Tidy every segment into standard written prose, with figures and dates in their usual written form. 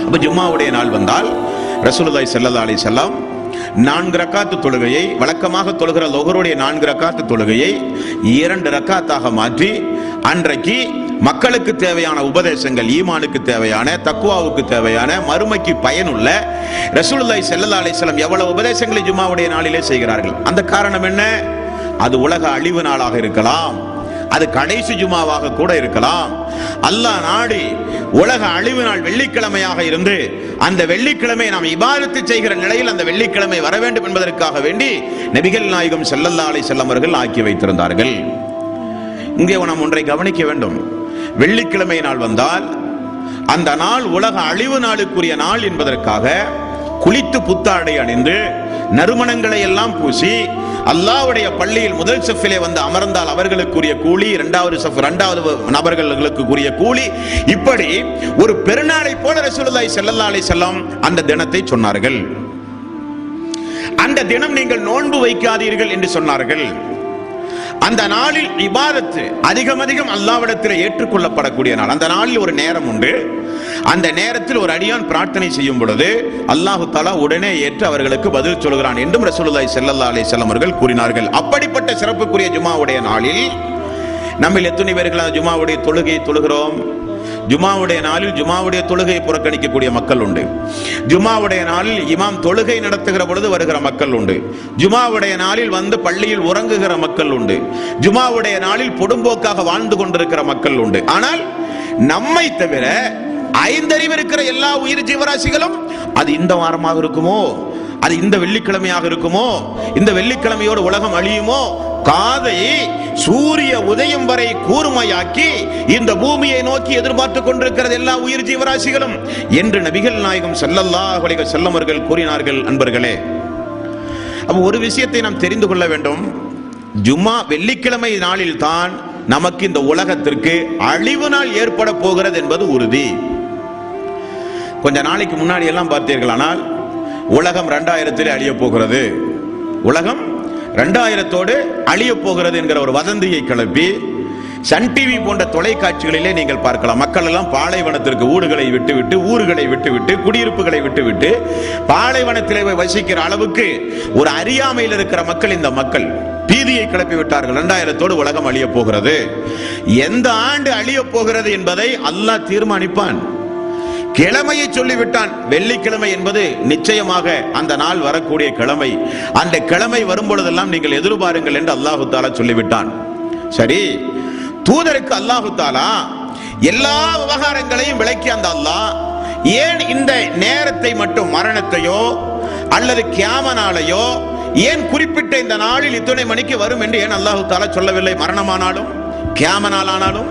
அப்ப ஜும்மாவுடைய நாள் வந்தால் ரசூலுல்லாஹி ஸல்லல்லாஹு அலைஹி வஸல்லம் 4 ரக்காத்து தொழுகையை, வழக்கமாக தொழுகிற லுஹருடைய 4 ரக்காத்து தொழுகையை 2 ரக்காத்தாக மாற்றி அன்றைக்கு மக்களுக்கு தேவையான உபதேசங்கள், ஈமானுக்கு தேவையான, தக்வாவுக்கு தேவையான, மறுமைக்கு பயனுள்ள ரசூலுல்லாஹி ஸல்லல்லாஹு அலைஹி வஸல்லம் எவ்வளவு உபதேசங்களை ஜும்மாவுடைய நாளிலே செய்கிறார்கள். அந்த காரணம் என்ன? அது உலக அழிவு நாளாக இருக்கலாம், அது கடைசி ஜும்மாவாக கூட இருக்கலாம். அல்லாஹ் நாடி உலக அழிவு நாள் வெள்ளிக்கிழமையாக இருந்து அந்த வெள்ளிக்கிழமை நாம் இபாதத்து செய்கிற நிலையில் அந்த வெள்ளிக்கிழமை வர வேண்டும் என்பதற்காக வேண்டி நபிகள் நாயகம் ஸல்லல்லாஹு அலைஹி வஸல்லம் அவர்கள் ஆக்கி வைத்திருந்தார்கள். இங்கே நாம் ஒன்றை கவனிக்க வேண்டும். வெள்ளிக்கிழமை நாள் வந்தால் அந்த நாள் உலக அழிவு நாளுக்குரிய நாள் என்பதற்காக குளித்து புத்தாடை அணிந்து நறுமணங்களை எல்லாம் பூசி அல்லாஹ்வுடைய பள்ளியில் முதல் சஃபிலே வந்து அமர்ந்தால் அவர்களுக்குரிய கூலி, இரண்டாவது நபர்களுக்குரிய கூலி, இப்படி ஒரு பெருநாளை போல ரசூலுல்லாஹி ஸல்லல்லாஹு அலைஹி வஸல்லம் அந்த தினத்தை சொன்னார்கள். அந்த தினம் நீங்கள் நோன்பு வைக்காதீர்கள் என்று சொன்னார்கள். அந்த நாளில் இபாதத்து அதிகம் அல்லாஹ்விடத்தில் ஏற்றுக்கொள்ளப்படக்கூடிய நாள். அந்த நாளில் ஒரு நேரம் உண்டு. அந்த நேரத்தில் ஒரு அடியான் பிரார்த்தனை செய்யும் பொழுது அல்லாஹு தஆலா உடனே ஏற்று அவர்களுக்கு பதில் சொல்கிறான் என்றும் ரசூலுல்லாஹி ஸல்லல்லாஹு அலைஹி வஸல்லம் அவர்கள் கூறினார்கள். அப்படிப்பட்ட சிறப்புக்குரிய ஜும்மாவுடைய நாளில் நம்ம எத்தனை பேர்கள் ஜும்மாவுடைய தொழுகையை தொழுகிறோம்? ஜும்மாவுடைய நாளில் ஜும்மாவுடைய தொழுகையை புறக்கணிக்கக்கூடிய மக்கள் உண்டு. ஜும்மாவுடைய நாளில் இமாம் தொழுகை நடத்துகிற பொழுது வருகிற மக்கள் உண்டு. ஜும்மாவுடைய நாளில் வந்து பள்ளியில் உறங்குகிற மக்கள் உண்டு. ஜும்மாவுடைய நாளில் பொடும்போக்காக வாழ்ந்து கொண்டிருக்கிற மக்கள் உண்டு. ஆனால் நம்மை தவிர 5 அறிவு இருக்கிற எல்லா உயிர் ஜீவராசிகளும் அது இந்த வாரமாக இருக்குமோ, அது இந்த வெள்ளிக்கிழமையாக இருக்குமோ, இந்த வெள்ளிக்கிழமையோடு உலகம் அழியுமோ, காதை சூரிய உதயம் வரை கூர்மையாக்கி இந்த பூமியை நோக்கி எதிர்பார்த்து கொண்டிருக்கிறது எல்லா உயிர் ஜீவராசிகளும் என்று நபிகள் நாயகம் ஸல்லல்லாஹு அலைஹி வஸல்லம் அவர்கள் கூறினார்கள். அன்பர்களே, அப்ப ஒரு விஷயத்தை நாம் தெரிந்து கொள்ள வேண்டும். ஜும்மா வெள்ளிக்கிழமை நாளில் தான் நமக்கு இந்த உலகத்திற்கு அழிவு நாள் ஏற்பட போகிறது என்பது உறுதி. கொஞ்ச நாளைக்கு முன்னாடி எல்லாம் பார்த்தீர்களானால் உலகம் 2000 அழிய போகிறது, உலகம் 2000 அழிய போகிறது என்கிற ஒரு வதந்தியை கிளப்பி சன் டிவி போன்ற தொலைக்காட்சிகளிலே நீங்கள் பார்க்கலாம். மக்கள் எல்லாம் பாலைவனத்திற்கு ஊடுகளை விட்டுவிட்டு, ஊர்களை விட்டுவிட்டு, குடியிருப்புகளை விட்டுவிட்டு பாலைவனத்திலே வசிக்கிற அளவுக்கு ஒரு அறியாமையில் இருக்கிற மக்கள், இந்த மக்கள் பீதியை கிளப்பி விட்டார்கள். 2000 உலகம் அழிய போகிறது. எந்த ஆண்டு அழிய போகிறது என்பதை அல்லாஹ் தீர்மானிப்பான். கிழமையை சொல்லிவிட்டான். வெள்ளிக்கிழமை என்பது நிச்சயமாக அந்த நாள் வரக்கூடிய கிழமை. அந்த கிழமை வரும் பொழுதெல்லாம் நீங்கள் எதிர்பாருங்கள் என்று அல்லாஹு தாலா சொல்லிவிட்டான். சரி, தூதருக்கு அல்லாஹு தாலா எல்லா விவகாரங்களையும் விளக்கி அந்த அல்லாஹ் ஏன் இந்த நேரத்தை மட்டும், மரணத்தையோ அல்லது கியாம நாளையோ ஏன் குறிப்பிட்ட இந்த நாளில் இத்தனை மணிக்கு வரும் என்று ஏன் அல்லாஹு தாலா சொல்லவில்லை? மரணமானாலும் கியாம நாளானாலும்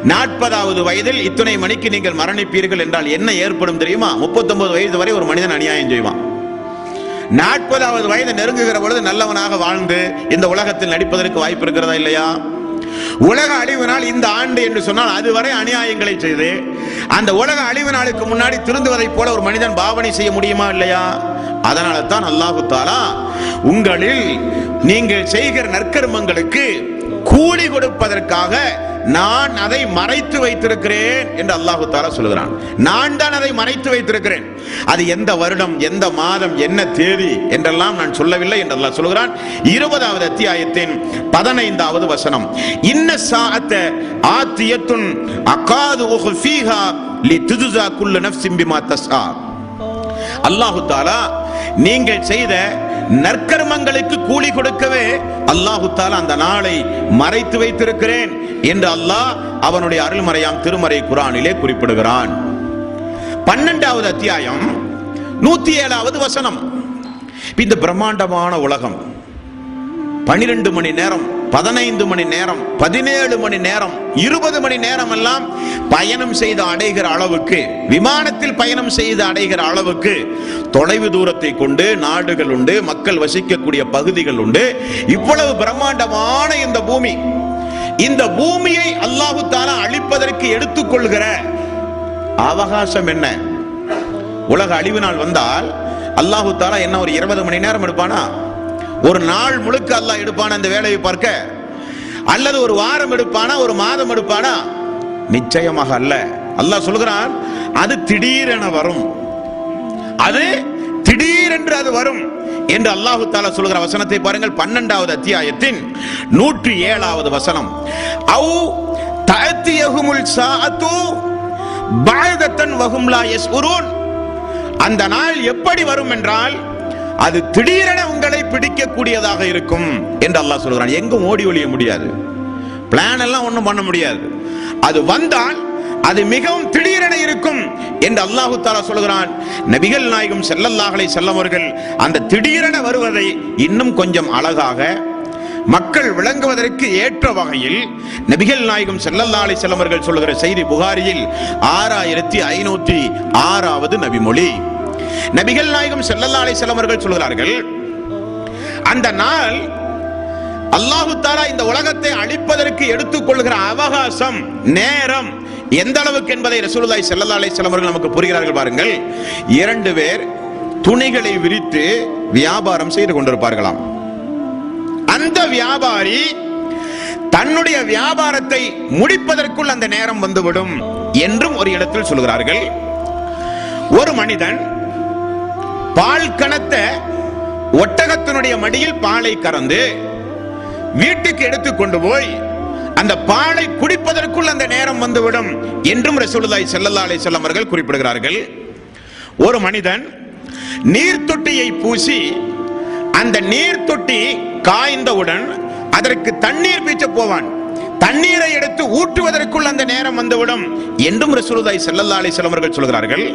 40வது வயதில் இத்தனை மணிக்கு நீங்கள் மரணிப்பீர்கள் என்றால் என்ன ஏற்படும் தெரியுமா? 39 வயது வரை ஒரு மனிதன் அநியாயம் செய்வான். 40வது வயது நெருங்குகிற பொழுது நல்லவனாக வாழ்ந்து இந்த உலகத்தில் நடிப்பதற்கு வாய்ப்பு இருக்கிறதா இல்லையா? உலக அழிவு நாள் இந்த ஆண்டு என்று சொன்னால் அதுவரை அநியாயங்களை செய்து அந்த உலக அழிவு நாளுக்கு முன்னாடி திருந்துவதை போல ஒரு மனிதன் பாவனை செய்ய முடியுமா இல்லையா? அதனால தான் அல்லாஹு தாலா உங்களில் நீங்கள் செய்கிற நற்கர்மங்களுக்கு கூலி கொடுப்பதற்காக நான் அதை மறைத்து வைத்திருக்கிறேன் என்று அல்லாஹு தஆலா சொல்கிறான். நான் தான் அதை மறைத்து வைத்திருக்கிறேன். அது எந்த வருடம், எந்த மாதம், என்ன தேதி என்றெல்லாம் நான் சொல்லவில்லை என்று அல்லாஹ் சொல்கிறான். 20வது அத்தியாயத்தின் 15வது வசனம், இன்ன ஸாஅத ஆத்தியத்துன் அகாது உஃபீஹா லிதுஜ்ஸா குல்லு நஃப்ஸின் பிமா தஸ்ஆ. அல்லாஹு தஆலா நீங்கள் செய்த நற்கர்மங்களுக்கு கூலி கொடுக்கவே அல்லாஹு தஆலா அந்த நாளை மறைத்து வைத்திருக்கிறேன் என்று அல்லாஹ் அவனுடைய அருள்மறையாம் திருமறை குர்ஆனிலே குறிப்பிடுகிறான். 12வது அத்தியாயம் 107வது வசனம். இந்த பிரம்மாண்டமான உலகம் 12 மணி நேரம், 15 மணி நேரம், 17 மணி நேரம், 20 மணி நேரம் எல்லாம் பயணம் செய்து அடைகிற அளவுக்கு, விமானத்தில் பயணம் செய்து அடைகிற அளவுக்கு தொலைவு தூரத்தை கொண்டு நாடுகள் உண்டு, மக்கள் வசிக்கக்கூடிய பகுதிகள் உண்டு. இவ்வளவு பிரம்மாண்டமான இந்த பூமி, இந்த பூமியை அல்லாஹு தஆலா அழிப்பதற்கு எடுத்துக்கொள்கிற அவகாசம் என்ன? உலக அழிவு நாள் வந்தால் அல்லாஹு தஆலா என்ன ஒரு 20 மணி நேரம் எடுப்பானா? ஒரு நாள் முழுக்க அல்லாஹ் எடுப்பானா அந்த வேலையை பார்க்க? அல்லது ஒரு வாரம் எடுப்பானா, ஒரு மாதம் எடுப்பானா? நிச்சயமாக அல்ல. அல்லாஹ் சொல்கிறான், அது திடீரென வரும், அது திடீரென்று அது வரும் என்று அல்லாஹு தஆலா சொல்கிற வசனத்தை பாருங்கள். 12வது அத்தியாயத்தின் 107வது வசனம். அவு தஅத்தியஹுமுல் ஸாஅத்து பஅதத்தன் வஹும் லா யஸ்உரூன். அந்த நாள் எப்படி வரும் என்றால் அது திடீரென உங்களை பிடிக்கக்கூடியதாக இருக்கும் என்று அல்லாஹ் சொல்கிறான். எங்கும் ஓடி ஒளிய முடியாது, பிளான் எல்லாம் ஒண்ணும் பண்ண முடியாது. அது வந்தால் அது மிகவும் திடீரென இருக்கும் என்று அல்லாஹு தஆலா சொல்கிறான். நபிகள் நாயகம் ஸல்லல்லாஹு அலைஹி வஸல்லம் அவர்கள் அந்த திடீரென வருவதை இன்னும் கொஞ்சம் அழகாக மக்கள் விளங்குவதற்கு ஏற்ற வகையில் நபிகள் நாயகம் ஸல்லல்லாஹு அலைஹி வஸல்லம் அவர்கள் சொல்லுகிற செய்தி புகாரியில் 6506வது நபிமொழி. நபிகள் நாயகம் ஸல்லல்லாஹு அலைஹி வஸல்லம் அவர்கள் சொல்கிறார்கள், அந்த நாள் அல்லாஹு தஆலா இந்த உலகத்தை அழிப்பதற்கு எடுத்துக்கொள்கிற அவகாசம், நேரம் எந்த அளவுக்கு என்பதை ரசூலுல்லாஹி ஸல்லல்லாஹு அலைஹி வஸல்லம் அவர்கள் நமக்கு புரிகிறார்கள். பாருங்கள், 2 பேர் துணிகளை விரித்து வியாபாரம் செய்து கொண்டிருப்பார்களாம். அந்த வியாபாரி தன்னுடைய வியாபாரத்தை முடிப்பதற்குள் அந்த நேரம் வந்துவிடும் என்றும் ஒரு இடத்தில் சொல்கிறார்கள். ஒரு மனிதன் பால் கனத்த ஒட்டகத்தினுடைய மடியில் பாலை கறந்து வீட்டுக்கு எடுத்துக்கொண்டு போய் அந்த பாலை குடிப்பதற்குள் அந்த நேரம் வந்துவிடும் என்றும் ரசூலுல்லாஹி ஸல்லல்லாஹு அலைஹி வஸல்லம் அவர்கள் குறிப்பிடுகிறார்கள். ஒரு மனிதன் நீர் தொட்டியை பூசி அந்த நீர் தொட்டி காய்ந்தவுடன் அதற்கு தண்ணீர் பீச்ச போவான், தண்ணீரை எடுத்து ஊற்றுவதற்குள் அந்த நேரம் வந்துவிடும் என்றும் ரசூலுல்லாஹி ஸல்லல்லாஹு அலைஹி வஸல்லம் அவர்கள் சொல்கிறார்கள்.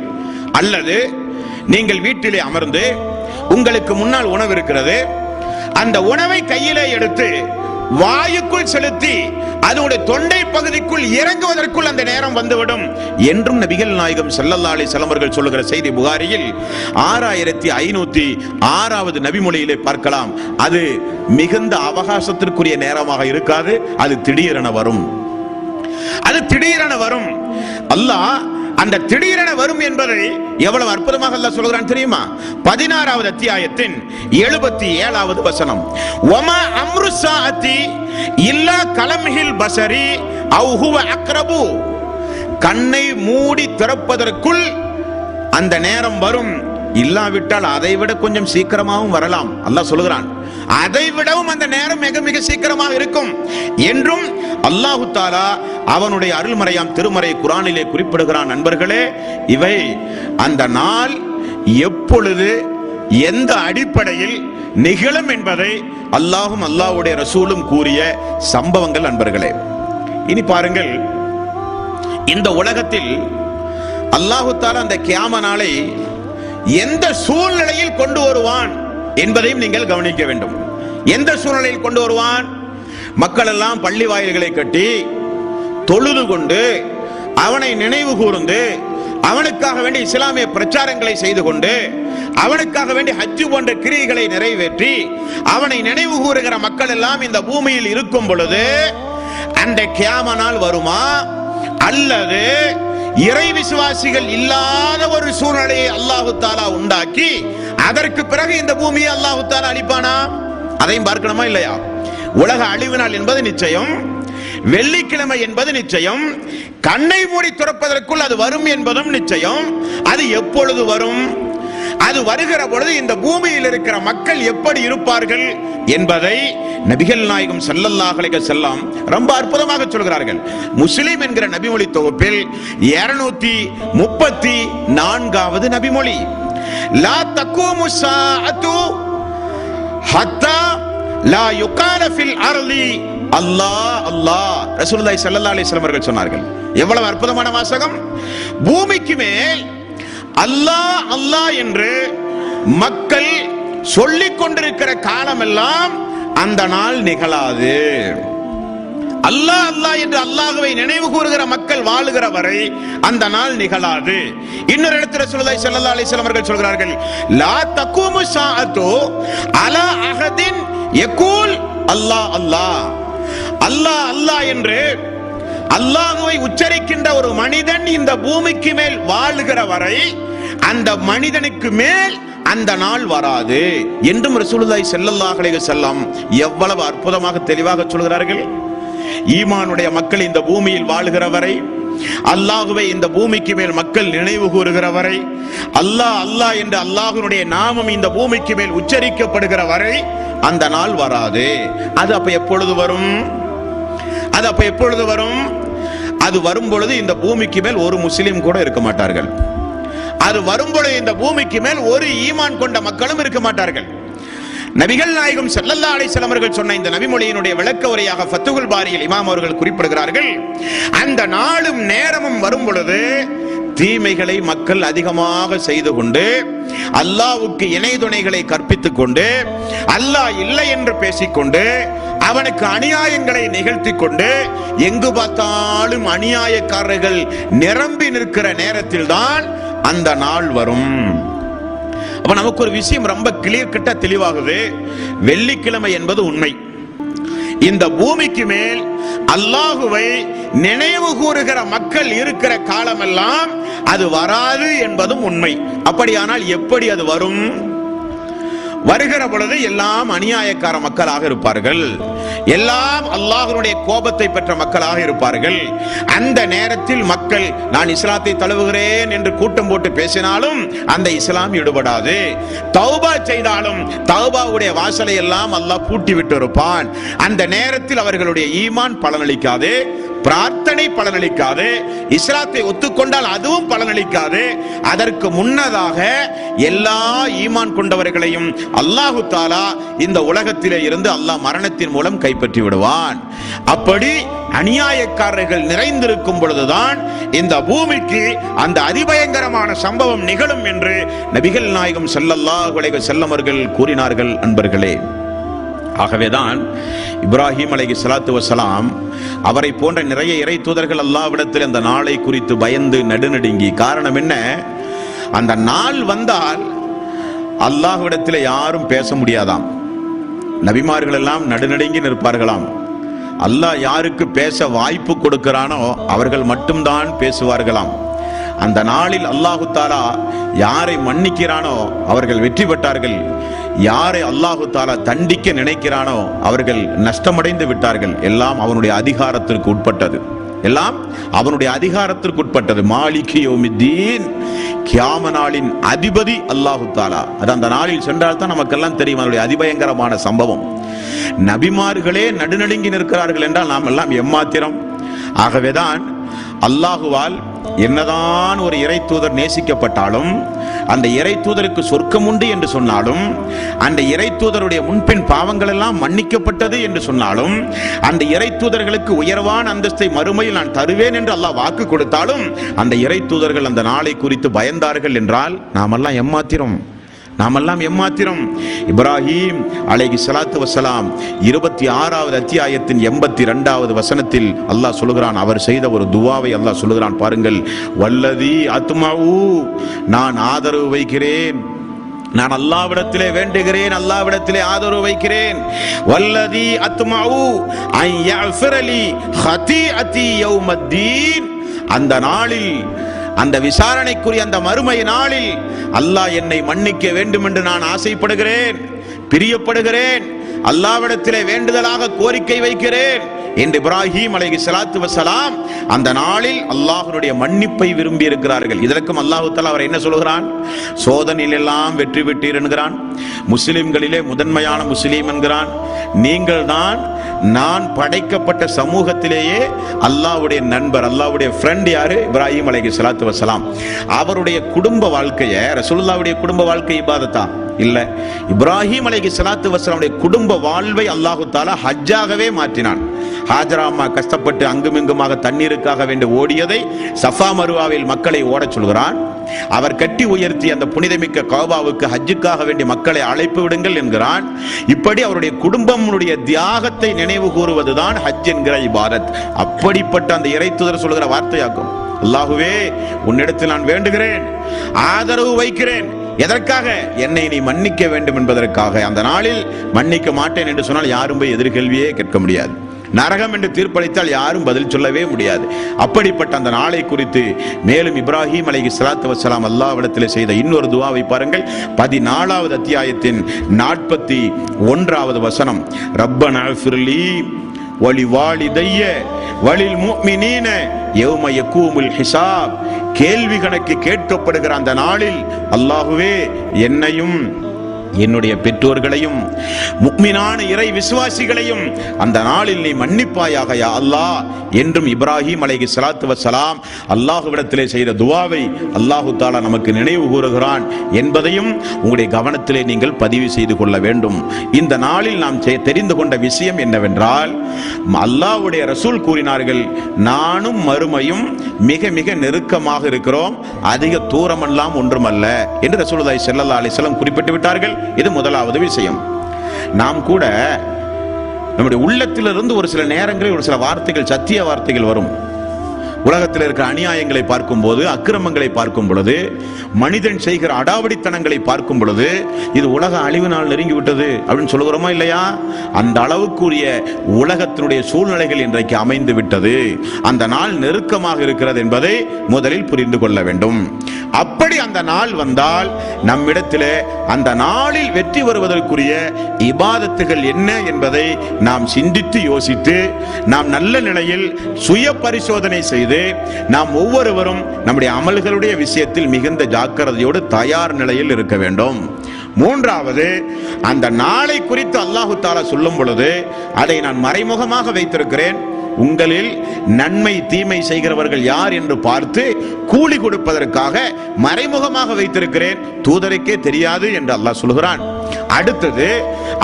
அல்லது நீங்கள் வீட்டிலே அமர்ந்து உங்களுக்கு முன்னால் உணவு இருக்கிறது, அந்த உணவை கையிலே எடுத்து வாயுக்குள் செலுத்தி அதனுடைய தொண்டை பகுதிக்குள் இறங்குவதற்குள் அந்த நேரம் வந்துவிடும் என்றும் நபிகள் நாயகம் ஸல்லல்லாஹு அலைஹி வஸல்லம் அவர்கள் சொல்லுகிற செய்தி புகாரியில் 6506வது நபிமொழியிலே பார்க்கலாம். அது மிகுந்த அவகாசத்திற்குரிய நேரமாக இருக்காது, அது திடீரென வரும், அது திடீரென வரும். அல்லாஹ் அந்த திடீரென வரும் என்பதை எவ்வளவு அற்புதமாக அல்லாஹ் சொல்கிறான் தெரியுமா? 16வது அத்தியாயத்தின் 77வது வசனம். வமா அம்ரு ஸாஅத்தி இல்லா கலம்ஹில் பஸரி அவ் ஹுவ அக்ரபு. கண்ணை மூடி திறப்பதற்குள் அந்த நேரம் வரும், இல்லாவிட்டால் அதை விட கொஞ்சம் சீக்கிரமாகவும் வரலாம். அல்லாஹ் சொல்கிறான், அதை விடவும் அந்த நேரம் மிக மிக சீக்கிரமாக இருக்கும் என்றும் அல்லாஹு தஆலா அவனுடைய அருள்மறையாம் திருமறை குர்ஆனிலே குறிப்பிடுகிறான். நண்பர்களே, இவை அந்த நாள் எப்பொழுது எந்த அடிப்படையில் நிகழும் என்பதை அல்லாஹும் அல்லாஹ்வுடைய ரசூலும் கூறிய சம்பவங்கள். நண்பர்களே, இனி பாருங்கள், இந்த உலகத்தில் அல்லாஹு தஆலா அந்த கியாம நாளை எந்த சூழ்நிலையில் கொண்டு வருவான் என்பதையும் நீங்கள் கவனிக்க வேண்டும். எந்த சூழ்நிலையில் கொண்டு வருவான்? மக்கள் எல்லாம் பள்ளி வாயில்களை கட்டி தொழுது கொண்டு அவனை நினைவு கூர்ந்து அவனுக்காக வேண்டி இஸ்லாமிய பிரச்சாரங்களை செய்து கொண்டு அவனுக்காக வேண்டி ஹஜ் போன்ற கிரியைகளை நிறைவேற்றி அவனை நினைவு கூறுகிற மக்கள் எல்லாம் இந்த பூமியில் இருக்கும் பொழுது அந்த கியாம நாள் வருமா? அல்லது இறை விசுவாசிகள் இல்லாத ஒரு சூழ்நிலையை அல்லாஹு தஆலா உண்டாக்கி அதற்கு பிறகு இந்த பூமியை அல்லாஹு தஆலா அழிப்பானா? அதையும் பார்க்கணுமா இல்லையா? உலக அழிவு நாள் என்பது நிச்சயம், வெள்ளிக்கிழமை என்பது நிச்சயம், கண்ணை மூடி துறப்பதற்குள் அது வரும் என்பதும் நிச்சயம். அது எப்பொழுது வரும்? அது வருகிற பொழுது இந்த பூமியில் இருக்கிற மக்கள் எப்படி இருப்பார்கள் என்பதை நபிகள் நாயகம் ஸல்லல்லாஹு அலைஹி வஸல்லம் ரொம்ப அற்புதமாக சொல்கிறார்கள். முஸ்லிம் என்கிற நபிமொழி தொகுப்பில் 234வது நபிமொழி. லா தக்கூமு ஸாஅத்து ஹத்தா லா யுகால ஃபில் அர்லி அல்லாஹ் அல்லாஹ். ரசூலுல்லாஹி ஸல்லல்லாஹு அலைஹி வஸல்லம் அவர்கள் சொன்னார்கள். எவ்வளவு அற்புதமான வாசகம்! பூமிக்கு மேல் அல்லாஹ் அல்லாஹ் என்று மக்கள் சொல்லிக் கொண்டிருக்கிற காலமெல்லாம் அந்த நாள் நிகழாது. அல்லாஹ் அல்லாஹ் என்று அல்லாஹ்வை நினைவு கூறுகிற மக்கள் வாழுகிற வரை அந்த நாள் நிகழாது. இன்னொரு இடத்துல ரசூலுல்லாஹி ஸல்லல்லாஹு அலைஹி வஸல்லம் அவர்கள் சொல்கிறார்கள், லா தக்கூமு ஸாஅத்து அலா அஹதின் யகூல் அல்லாஹ் அல்லாஹ். அல்லாஹ் அல்லாஹ் என்று அல்லாஹ்வை உச்சரிக்கின்ற ஒரு மனிதன் இந்த பூமிக்கு மேல் வாழுகிற வரை அந்த மனிதனுக்கு மேல் அந்த நாள் வராது என்றும் ரசூலுல்லாஹி ஸல்லல்லாஹு அலைஹி வஸல்லம் எவ்வளவு அற்புதமாக தெளிவாக சொல்கிறார்கள். ஈமானுடைய மக்கள் இந்த பூமியில் வாழுகிற வரை அல்லாஹுவை இந்த பூமிக்கு மேல் மக்கள் நினைவு கூறுகிற வரை, அல்லாஹ் அல்லாஹ் என்று அல்லாஹ்வுடைய நாமம் இந்த பூமிக்கு மேல் உச்சரிக்கப்படுகிற வரை அந்த நாள் வராது. அது அப்ப எப்பொழுது வரும்? அது வரும் பொழுது இந்த பூமிக்கு மேல் ஒரு முஸ்லிம் கூட இருக்க மாட்டார்கள். அது வரும் பொழுது இந்த பூமிக்கு மேல் ஒரு ஈமான் கொண்ட மக்களும் இருக்க மாட்டார்கள். நபிகள் நாயகம் ஸல்லல்லாஹு அலைஹி வஸல்லம் அவர்கள் சொன்ன இந்த நபிமொழியினுடைய விளக்க உரையாக ஃபத்துல் பாரியில் இமாம் அவர்கள் குறிப்பிடுகிறார்கள், அந்த நாளும் நேரமும் வரும் பொழுது தீமைகளை மக்கள் அதிகமாக செய்து கொண்டு, அல்லாஹ்வுக்கு இணை துணைகளை கற்பித்துக் கொண்டு, அல்லாஹ் இல்லை என்று பேசிக்கொண்டு, அவனுக்கு அநியாயங்களை நிகழ்த்தி கொண்டு, எங்கு பார்த்தாலும் அநியாயக்காரர்கள் நிரம்பி நிற்கிற நேரத்தில் தான் அந்த நாள் வரும். அப்ப நமக்கு ஒரு விஷயம் ரொம்ப கிளியர் கட்டா தெளிவாகுது. வெள்ளிக்கிழமை என்பது உண்மை. இந்த பூமிக்கு மேல் அல்லாஹுவை நினைவு கூறுகிற மக்கள் இருக்கிற காலமெல்லாம் அது வராது என்பதும் உண்மை. அப்படியானால் எப்படி அது வரும்? வருகிற பொழுது எல்லாம் அநியாயக்கார மக்களாக இருப்பார்கள், எல்லாம் அல்லாஹ்வுடைய கோபத்தை பெற்ற மக்களாக இருப்பார்கள். அந்த நேரத்தில் மக்கள் நான் இஸ்லாத்தை தழுவுகிறேன் என்று கூட்டம் போட்டு பேசினாலும் அந்த இஸ்லாம் ஈடுபடாது. தௌபா செய்தாலும் தௌபாவுடைய வாசலை எல்லாம் அல்லாஹ் பூட்டி விட்டு இருப்பான். அந்த நேரத்தில் அவர்களுடைய ஈமான் பலனளிக்காது, பிரார்த்தனை பலனளிக்காது, இஸ்லாத்தை ஒத்துக்கொண்டால் அதுவும் பலனளிக்காது. அதற்கு முன்னதாக எல்லா ஈமான் கொண்டவர்களையும் அல்லாஹு தாலா இந்த உலகத்திலே இருந்து அல்லாஹ் மரணத்தின் மூலம் கைப்பற்றி விடுவான். அப்படி அநியாயக்காரர்கள் நிறைந்திருக்கும் பொழுதுதான் இந்த பூமிக்கு அந்த அதிபயங்கரமான சம்பவம் நிகழும் என்று நபிகள் நாயகம் ஸல்லல்லாஹு அலைஹி வஸல்லம் அவர்கள் கூறினார்கள். அன்பர்களே, ஆகவேதான் இப்ராஹிம் அலைஹிஸ்ஸலாத்து வஸ்ஸலாம் அவரை போன்ற நிறைய இறை தூதர்கள் அல்லாஹ்விடத்தில் அந்த நாளை குறித்து பயந்து நடுநடுங்கி. காரணம் என்ன? அந்த நாள் வந்தால் அல்லாஹ்விடத்தில் யாரும் பேச முடியாதாம். நபிமார்கள் எல்லாம் நடுநடுங்கி நிற்பார்களாம். அல்லாஹ் யாருக்கு பேச வாய்ப்பு கொடுக்கிறானோ அவர்கள் மட்டும்தான் பேசுவார்களாம். அந்த நாளில் அல்லாஹு தாலா யாரை மன்னிக்கிறானோ அவர்கள் வெற்றி பெற்றார்கள், யாரை அல்லாஹு தாலா தண்டிக்க நினைக்கிறானோ அவர்கள் நஷ்டமடைந்து விட்டார்கள். எல்லாம் அவனுடைய அதிகாரத்திற்கு உட்பட்டது, எல்லாம் அவனுடைய அதிகாரத்திற்கு உட்பட்டது. மாலிகி யௌமித்தீன், கியாம நாளின் அதிபதி அல்லாஹு தாலா. அது அந்த நாளில் சென்றால் தான் நமக்கெல்லாம் தெரியும் அதனுடைய அதிபயங்கரமான சம்பவம். நபிமார்களே நடுநடுங்கி நிற்கிறார்கள் என்றால் நாம் எல்லாம் எம்மாத்திரம். ஆகவேதான் அல்லாஹுவால் என்னதான் ஒரு இறை தூதர் நேசிக்கப்பட்டாலும், அந்த இறை தூதருக்கு சொர்க்கம் உண்டு என்று சொன்னாலும், அந்த இறை தூதருடைய முன்பின் பாவங்கள் எல்லாம் மன்னிக்கப்பட்டது என்று சொன்னாலும், அந்த இறை தூதர்களுக்கு உயர்வான அந்தஸ்தை மறுமையில் நான் தருவேன் என்று அல்லாஹ் வாக்கு கொடுத்தாலும், அந்த இறை தூதர்கள் அந்த நாளை குறித்து பயந்தார்கள் என்றால் நாமெல்லாம் எம்மாத்திரம். இப்ராஹிம் அலைஹிஸ்ஸலாத்து வஸ்ஸலாம் 26வது அத்தியாயத்தின் 82வது வசனத்தில் அல்லாஹ் சொல்கிறான், அவர் செய்த ஒரு துவாவை அல்லாஹ் சொல்கிறான் பாருங்கள். வல்லதி அத்மஉ, நான் ஆதரவு வைக்கிறேன், நான் அல்லாஹ்விடத்திலே வேண்டுகிறேன், அல்லாஹ்விடத்திலே ஆதரவு வைக்கிறேன். வல்லதி அத்மஉ அன் யஃபிரலி ஹதீஅதி யௌமத்தீன், அந்த நாளில், அந்த விசாரணைக்குரிய அந்த மறுமை நாளில் அல்லாஹ் என்னை மன்னிக்க வேண்டும் என்று நான் ஆசைப்படுகிறேன், பிரியப்படுகிறேன், அல்லாஹ்விடத்திலே வேண்டுதலாக கோரிக்கை வைக்கிறேன் என்று இப்ராஹிம் அலைஹிஸ்ஸலாத்து வஸ்ஸலாம் அந்த நாளில் அல்லாஹ்வுடைய மன்னிப்பை விரும்பி இருக்கிறார்கள். இதற்கும் அல்லாஹ் தஆலா அவர் என்ன சொல்கிறான்? சோதனையில் எல்லாம் வெற்றி பெற்றீர் என்கிறான், முஸ்லிம்களிலே முதன்மையான முஸ்லீம் என்கிறான். நீங்கள் தான் நான் படைக்கப்பட்ட சமூகத்திலேயே அல்லாஹ்வுடைய நண்பர், அல்லாஹ்வுடைய ஃப்ரெண்ட். யாரு? இப்ராஹிம் அலைஹிஸ்ஸலாத்து வஸ்ஸலாம். அவருடைய குடும்ப வாழ்க்கையை, ரசூலுல்லாஹ்வுடைய குடும்ப வாழ்க்கை இபாதத்தா இல்ல, இப்ராஹிம் அலைஹிஸ்ஸலாத்து வஸ்ஸலாமுடைய குடும்ப வாழ்வை அல்லாஹு தஆலா ஹஜ்ஜாகவே மாற்றினான். ஹாஜரா அம்மா கஷ்டப்பட்டு அங்குமிங்குமாக தண்ணீருக்காக வேண்டி ஓடியதை சஃபா மருவாவில் மக்களை ஓடச் சொல்கிறான். அவர் கட்டி உயர்த்தி அந்த புனிதமிக்க கஅபாவுக்கு ஹஜ்ஜுக்காக வேண்டி மக்களை அழைப்பு விடுங்கள் என்கிறான். இப்படி அவருடைய குடும்பமுடைய தியாகத்தை நினைவு கூறுவதுதான் ஹஜ் என்கிற இபாதத். அப்படிப்பட்ட அந்த இறை தூதர் சொல்கிற வார்த்தையாக்கும், அல்லாஹுவே உன்னிடத்தில் நான் வேண்டுகிறேன், ஆதரவு வைக்கிறேன். எதற்காக? என்னை நீ மன்னிக்க வேண்டும் என்பதற்காக. அந்த நாளில் மன்னிக்க மாட்டேன் என்று சொன்னால் யாரும் போய் எதிர்கேள்வியே கேட்க முடியாது. நரகம் என்று தீர்ப்பளித்தால் யாரும் பதில் சொல்லவே முடியாது. அப்படிப்பட்ட அந்த நாளை குறித்து மேலும் இப்ராஹிம் அலைஹிஸ்ஸலாத்து வஸ்ஸலாம் அல்லாஹ்விடத்திலே செய்த இன்னொரு துஆவை பாருங்கள். 14வது அத்தியாயத்தின் 41வது வசனம். ரப்பனா ஃபிர்லி வலிவாலிதைய வலில் முஃமினீன யௌம யகூமுல் ஹிசாப். கேள்வி கணக்கு கேட்கப்படுகிற அந்த நாளில் அல்லாஹ்வே என்னையும் என்னுடைய பெற்றோர்களையும் முக்மினான இறை விசுவாசிகளையும் அந்த நாளில் நீ மன்னிப்பாயாக யா அல்லாஹ் என்றும் இப்ராஹிம் அலைஹிஸ்ஸலாத்து வஸ்ஸலாம் அல்லாஹ்விடத்திலே செய்த துஆவை அல்லாஹ் தஆலா நமக்கு நினைவு கூறுகிறான் என்பதையும் உங்களுடைய கவனத்திலே நீங்கள் பதிவு செய்து கொள்ள வேண்டும். இந்த நாளில் நாம் தெரிந்து கொண்ட விஷயம் என்னவென்றால், அல்லாஹ்வுடைய ரசூல் கூறினார்கள், நானும் மறுமையும் மிக மிக நெருக்கமாக இருக்கிறோம், அதிக தூரமெல்லாம் ஒன்றுமல்ல என்று ரசூலுல்லாஹி ஸல்லல்லாஹு அலைஹி வஸல்லம் குறிப்பிட்டு விட்டார்கள். இது முதலாவது விஷயம். நாம் கூட நம்முடைய உள்ளத்திலிருந்து ஒரு சில நேரங்களில் ஒரு சில வார்த்தைகள், சத்திய வார்த்தைகள் வரும். உலகத்தில் இருக்கிற அநியாயங்களை பார்க்கும் போது, அக்கிரமங்களை பார்க்கும் பொழுது, மனிதன் செய்கிற அடாவடித்தனங்களை பார்க்கும் பொழுது, இது உலக அழிவு நாள் நெருங்கி விட்டது அப்படின்னு சொல்லுகிறோமா இல்லையா? அந்த அளவுக்குரிய உலகத்தினுடைய சூழ்நிலைகள் இன்றைக்கு அமைந்து விட்டது. அந்த நாள் நெருக்கமாக இருக்கிறது என்பதை முதலில் புரிந்து கொள்ள வேண்டும். அப்படி அந்த நாள் வந்தால் நம்மிடத்திலே அந்த நாளில் வெற்றி வருவதற்குரிய இபாதத்துகள் என்ன என்பதை நாம் சிந்தித்து யோசித்து, நாம் நல்ல நிலையில் சுய பரிசோதனை செய்து, நாம் ஒவ்வொருவரும் நம்முடைய அமல்களுடைய விஷயத்தில் மிகுந்த ஜாக்கிரதையோடு தயார் நிலையில் இருக்க வேண்டும். மூன்றாவது, அந்த நாளை குறித்து அல்லாஹு தஆலா சொல்லும் பொழுது அதை நான் மறைமுகமாக வைத்திருக்கிறேன், உங்களில் நன்மை தீமை செய்கிறவர்கள் யார் என்று பார்த்து கூலி கொடுப்பதற்காக மறைமுகமாக வைத்திருக்கிறேன், தூதருக்கே தெரியாது என்று அல்லாஹ் சொல்கிறான். அடுத்தது,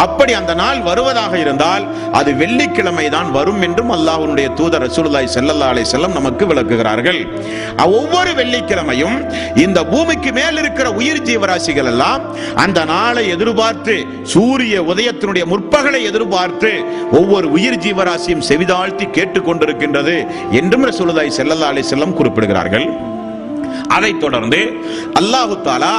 அப்படி அந்த நாள் வருவதாக இருந்தால் அது வெள்ளிக்கிழமை தான் வரும் என்றும் அல்லாஹ்வுடைய தூதர் ரசூலுல்லாஹி ஸல்லல்லாஹு அலைஹி வஸல்லம் நமக்கு விளக்குகிறார்கள். ஒவ்வொரு வெள்ளிக்கிழமையும் இந்த பூமிக்கு மேல் இருக்கிற உயிர் ஜீவராசிகள் எல்லாம் அந்த நாளை எதிர்பார்த்து, சூரிய உதயத்தினுடைய முற்பகலை எதிர்பார்த்து ஒவ்வொரு உயிர் ஜீவராசியும் செவிதாழ்த்தி கேட்டுக்கொண்டிருக்கின்றது என்றும் ரசூலுல்லாஹி ஸல்லல்லாஹு அலைஹி வஸல்லம் குறிப்பிடுகிறார்கள். அதைத் தொடர்ந்து அல்லாஹு தஆலா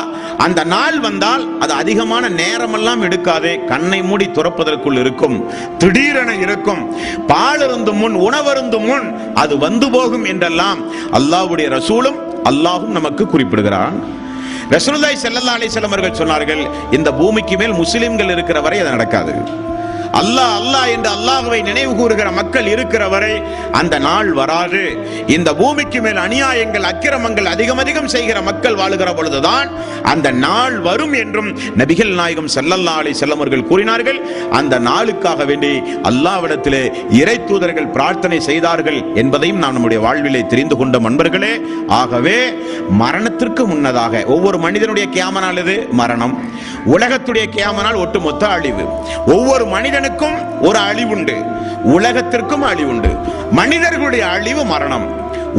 அந்த நாள் வந்தால் அது அதிகமான நேரமெல்லாம் எடுக்காது, கண்ணை மூடி துறப்பதற்குள் இருக்கும், திடீரென இருக்கும், பாலருந்தும் முன் உணவருந்தும் முன் அது வந்து போகும் என்றெல்லாம் அல்லாஹ்வுடைய ரசூலும் அல்லாஹும் நமக்கு குறிப்பிடுகிறான். ரசூலுல்லாஹி ஸல்லல்லாஹு அலைஹி வஸல்லம் அவர்கள் சொன்னார்கள், இந்த பூமிக்கு மேல் முஸ்லிம்கள் இருக்கிற வரை அது நடக்காது. அல்லாஹ் அல்லாஹ் என்று அல்லாஹ்வை நினைவு கூறுகிற மக்கள் இருக்கிற வரை அந்த நாள் வராது. இந்த பூமிக்கு மேல் அநியாயங்கள், அக்கிரமங்கள் அதிகம் அதிகம் செய்கிற மக்கள் வாழுகிற பொழுதுதான் அந்த நாள் வரும் என்றும் நபிகள் நாயகம் ஸல்லல்லாஹு அலைஹி வஸல்லம் அவர்கள் கூறினார்கள். அந்த நாளுக்காக வேண்டி அல்லாஹ்விடத்திலே இறை தூதர்கள் பிரார்த்தனை செய்தார்கள் என்பதையும் நாம் நம்முடைய வாழ்விலே தெரிந்து கொண்ட நண்பர்களே. ஆகவே மரணத்திற்கு முன்னதாக ஒவ்வொரு மனிதனுடைய கியாம நாள் இது மரணம். உலகத்துடைய கியாம நாள் ஒட்டுமொத்த அழிவு. ஒவ்வொரு மனிதனுக்கும் ஒரு அழிவுண்டு, உலகத்திற்கும் அழிவுண்டு. மனிதர்களுடைய அழிவு மரணம்,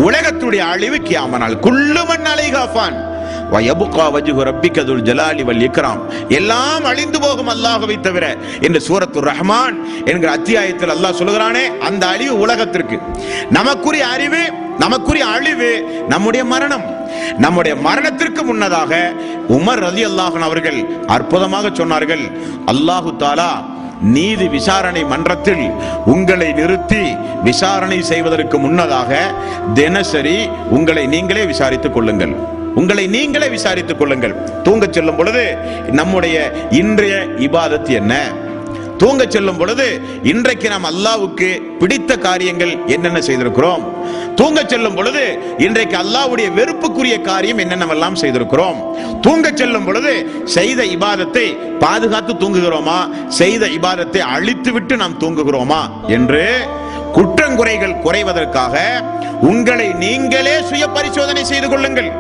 உலகத்துடைய அழிவு கியாம நாள். குல்லு மன் அலைஹா ஃபான் வ யப்கா வஜ்ஹு ரப்பிக துல் ஜலாலி வல் இக்ராம். எல்லாம் அழிந்து போகும் அல்லாஹ்வை தவிர என்று சூரத்துர் ரஹ்மான் என்கிற அத்தியாயத்தில் அல்லாஹ் சொல்கிறானே, அந்த அழிவு உலகத்திற்கு. நமக்குரிய அறிவு, நமக்குரிய அழிவு நம்முடைய மரணம். நம்முடைய மரணத்திற்கு முன்னதாக உமர் ரலியல்லாஹு அன்ஹு அவர்கள் அற்புதமாக சொன்னார்கள், அல்லாஹு தஆலா நீதி விசாரணை மன்றத்தில் உங்களை நிறுத்தி விசாரணை செய்வதற்கு முன்னதாக தினசரி உங்களை நீங்களே விசாரித்துக் கொள்ளுங்கள், உங்களை நீங்களே விசாரித்துக் கொள்ளுங்கள். தூங்க செல்லும் பொழுது நம்முடைய இன்றைய இபாதத் என்ன, தூங்க செல்லும் பொழுது இன்றைக்கு நாம் அல்லாஹ்வுக்கு பிடித்த காரியங்கள் என்னென்ன செய்திருக்கிறோம், தூங்க செல்லும் பொழுது இன்றைக்கு அல்லாஹ்வுடைய வெறுப்புக்குரிய காரியம் என்னென்னவெல்லாம் செய்திருக்கிறோம், தூங்க செல்லும் பொழுது செய்த இபாதத்தை பாதுகாத்து தூங்குகிறோமா, செய்த இபாதத்தை அழித்து விட்டு நாம் தூங்குகிறோமா என்று குற்றங்குறைகள் குறைவதற்காக உங்களை நீங்களே சுய பரிசோதனை செய்து கொள்ளுங்கள்.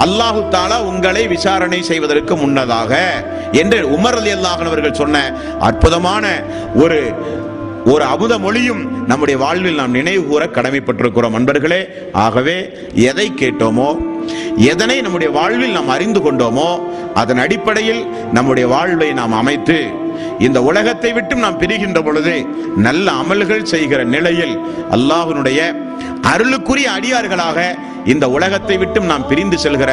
அல்லாஹு தஆலா உங்களை விசாரணை செய்வதற்கு முன்னதாக என்று உமர் ரலியல்லாஹு அன்ஹு அவர்கள் சொன்ன அற்புதமான ஒரு அமுத மொழியும் நம்முடைய வாழ்வில் நாம் நினைவு கூற கடமைப்பட்டிருக்கிறோம் நண்பர்களே. ஆகவே எதை கேட்டோமோ, எதனை நம்முடைய வாழ்வில் நாம் அறிந்து கொண்டோமோ அதன் அடிப்படையில் நம்முடைய வாழ்வை நாம் அமைத்து இந்த உலகத்தை விட்டு நாம் பிரிகின்ற பொழுது நல்ல அமல்கள் செய்கிற நிலையில் அல்லாஹ்வினுடைய அருளுக்குரிய அடியார்களாக இந்த உலகத்தை விட்டும் நாம் பிரிந்து செல்கிற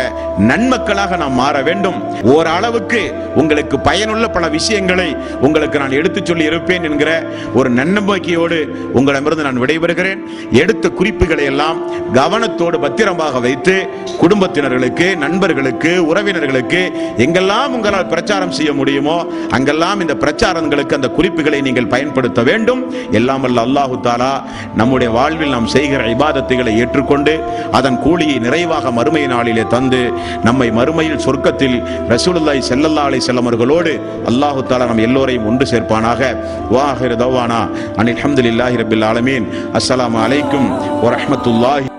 நன்மக்களாக நாம் மாற வேண்டும். ஓரளவுக்கு உங்களுக்கு பயனுள்ள பல விஷயங்களை உங்களுக்கு நான் எடுத்துச் சொல்லி இருப்பேன் என்கிற ஒரு நன்னம்பிக்கையோடு உங்களிடமிருந்து நான் விடைபெறுகிறேன். எடுத்த குறிப்புகளை எல்லாம் கவனத்தோடு பத்திரமாக வைத்து குடும்பத்தினர்களுக்கு, நண்பர்களுக்கு, உறவினர்களுக்கு எங்கெல்லாம் உங்களால் பிரச்சாரம் செய்ய முடியுமோ அங்கெல்லாம் இந்த பிரச்சாரங்களுக்கு அந்த குறிப்புகளை நீங்கள் பயன்படுத்த வேண்டும். எல்லாம் வல்ல அல்லாஹு தஆலா நம்முடைய வாழ்வில் நாம் செய்கிற இபாதத்துகளை ஏற்றுக்கொண்டு அதன் கூலியை நிறைவாக மறுமை நாளிலே தந்து நம்மை மறுமையில் சொர்க்கத்தில் ரசூலுல்லாஹி ஸல்லல்லாஹு அலைஹி வஸல்லம் அவர்களோடு அல்லாஹு தஆலா நம் எல்லோரையும் ஒன்று சேர்ப்பானாக. வ ஆகிரு தவானா அனில் ஹம்துலில்லாஹி ரப்பில் ஆலமீன். அஸ்ஸலாமு அலைக்கும் வ ரஹ்மத்துல்லாஹி